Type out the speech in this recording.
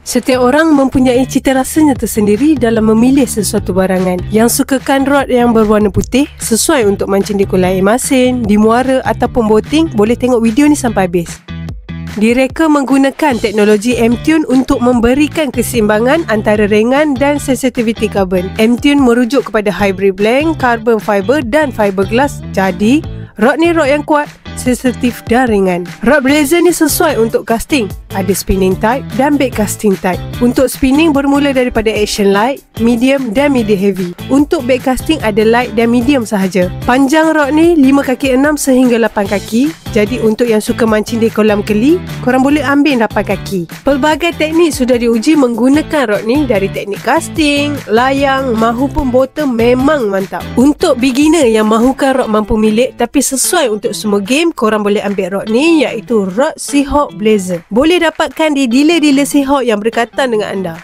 Setiap orang mempunyai cita rasanya tersendiri dalam memilih sesuatu barangan. Yang sukakan rod yang berwarna putih sesuai untuk mancing di kolam air masin, di muara ataupun boating, boleh tengok video ni sampai habis. Direka menggunakan teknologi M-Tune untuk memberikan keseimbangan antara ringan dan sensitivity karbon. M-Tune merujuk kepada hybrid blend, carbon fiber dan fiberglass. Jadi, rod ni rod yang kuat, sensitif dan ringan. Rod Blazer ni sesuai untuk casting. Ada spinning type dan bait casting type. Untuk spinning bermula daripada action light, medium dan medium heavy. Untuk bait casting ada light dan medium sahaja. Panjang rod ni 5 kaki 6 sehingga 8 kaki. Jadi untuk yang suka mancing di kolam keli, korang boleh ambil 8 kaki. Pelbagai teknik sudah diuji menggunakan rod ni, dari teknik casting, layang mahupun bottom, memang mantap. Untuk beginner yang mahukan rod mampu milik tapi sesuai untuk semua game, korang boleh ambil rod ni, iaitu rod Seahawk Blazer. Boleh dapatkan di dealer-dealer Seahawk yang berdekatan dengan anda.